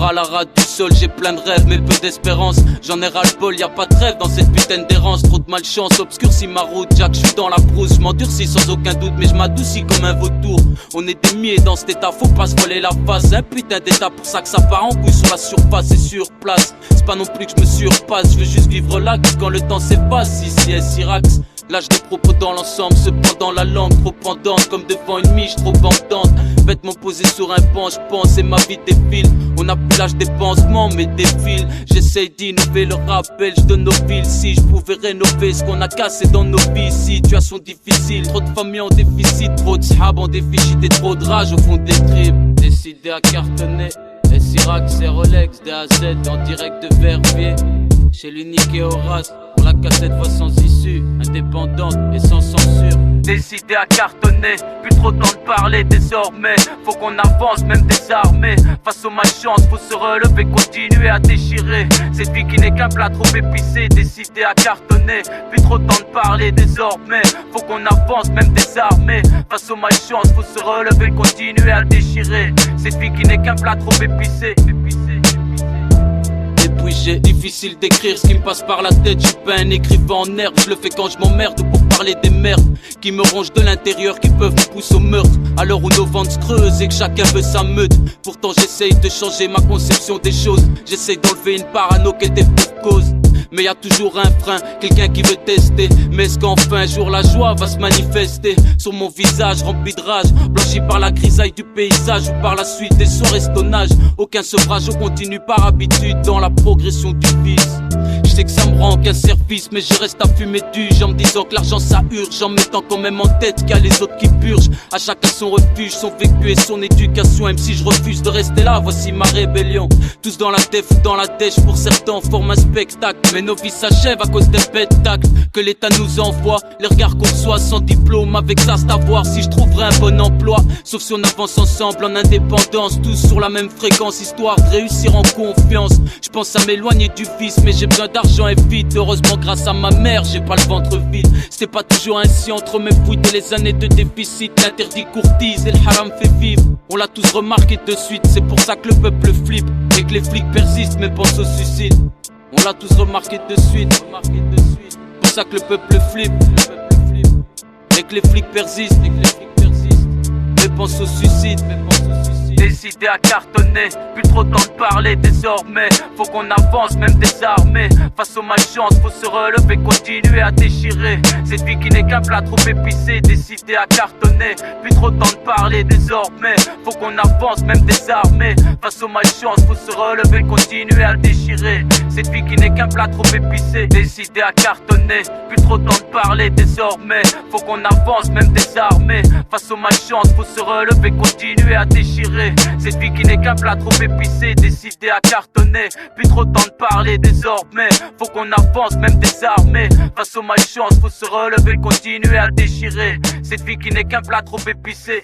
à la rate du sol, j'ai plein de rêves mais peu d'espérance. J'en ai ras le bol, y'a pas de rêve dans cette putain d'errance. Trop de malchance, obscurcit ma route. Jack, j'suis dans la brousse, j'm'endurcis sans aucun doute, mais j'm'adoucis comme un vautour. On est des milliers dans cet état, faut pas se voiler la face. Un putain d'état pour ça que ça part en couille sur la surface et sur place. C'est pas non plus que je me surpasse, je veux juste vivre relax quand le temps s'efface. Ici est Syrax. Lâche des propos dans l'ensemble, cependant la langue trop pendante, comme devant une miche trop bandante. Vêtements posés sur un banc, j'pense et ma vie défile. On a plus l'âge des pansements mais défile. J'essaye d'innover le rappel, j'donne nos villes. Si je pouvais rénover ce qu'on a cassé dans nos vies. Situation difficile, trop de familles en déficit, trop de sahab en déficit et trop de rage au fond des tripes. Décidé à cartonner, et Syrax et Rolex, DAZ en direct de Verviers. Chez l'unique et Horace, pour la cassette voix sans issue, indépendante et sans censure. Décidé à cartonner, plus trop temps de parler désormais. Faut qu'on avance, même désarmé. Face aux malchances, faut se relever, continuer à déchirer. Cette vie qui n'est qu'un plat trop épicé. Décidé à cartonner, plus trop temps de parler désormais. Faut qu'on avance, même désarmé. Face aux malchances, faut se relever, continuer à déchirer. Cette vie qui n'est qu'un plat trop épicé. J'ai difficile d'écrire ce qui me passe par la tête. J'suis pas un écrivain en herbe, je le fais quand je m'emmerde pour parler des merdes qui me rongent de l'intérieur, qui peuvent me pousser au meurtre. À l'heure où nos ventes se creusent et que chacun veut sa meute. Pourtant j'essaye de changer ma conception des choses. J'essaye d'enlever une parano qui était pour cause. Mais y a toujours un frein, quelqu'un qui veut tester. Mais est-ce qu'enfin un jour la joie va se manifester sur mon visage rempli de rage, blanchi par la grisaille du paysage ou par la suite des soirées stonnage. Aucun sevrage, on continue par habitude dans la progression du vice. Je sais que ça me rend qu'un service, mais je reste à fumer du en me disant que l'argent ça urge, en mettant quand même en tête qu'il y a les autres qui purgent. À chacun son refuge, son vécu et son éducation. Même si je refuse de rester là, voici ma rébellion. Tous dans la def ou dans la dèche, pour certains forment un spectacle. Mais nos vies s'achèvent à cause des spectacles que l'État nous envoie. Les regards qu'on reçoit sans diplôme, avec ça c'est à voir si je trouverai un bon emploi. Sauf si on avance ensemble en indépendance, tous sur la même fréquence, histoire de réussir en confiance. Je pense à m'éloigner du vice, mais j'ai besoin d'argent et vite. Heureusement grâce à ma mère, j'ai pas le ventre vide. C'était pas toujours ainsi entre mes fuites et les années de déficit. L'interdit courtise et le haram fait vivre. On l'a tous remarqué de suite, c'est pour ça que le peuple flippe et que les flics persistent mais pensent au suicide. On l'a tous remarqué de suite, c'est pour ça que le peuple flippe et que les flics persistent, mais pensent au suicide. Décidé à cartonner, plus trop temps de parler désormais. Faut qu'on avance, même désarmé. Face aux malchances, faut se relever, continuer à déchirer. Cette vie qui n'est qu'un plat trop épicé. Décidé à cartonner, plus trop temps de parler désormais. Faut qu'on avance, même désarmé. Face aux malchances, faut se relever, continuer à déchirer. Cette vie qui n'est qu'un plat trop épicé. Décidé à cartonner, plus trop temps de parler désormais. Faut qu'on avance, même désarmé. Face aux malchances, faut se relever, continuer à déchirer. Cette vie qui n'est qu'un plat trop épicé. Décidé à cartonner, plus trop temps de parler désormais. Faut qu'on avance, même désarmé. Face aux malchances, faut se relever, continuer à déchirer. Cette vie qui n'est qu'un plat trop épicé.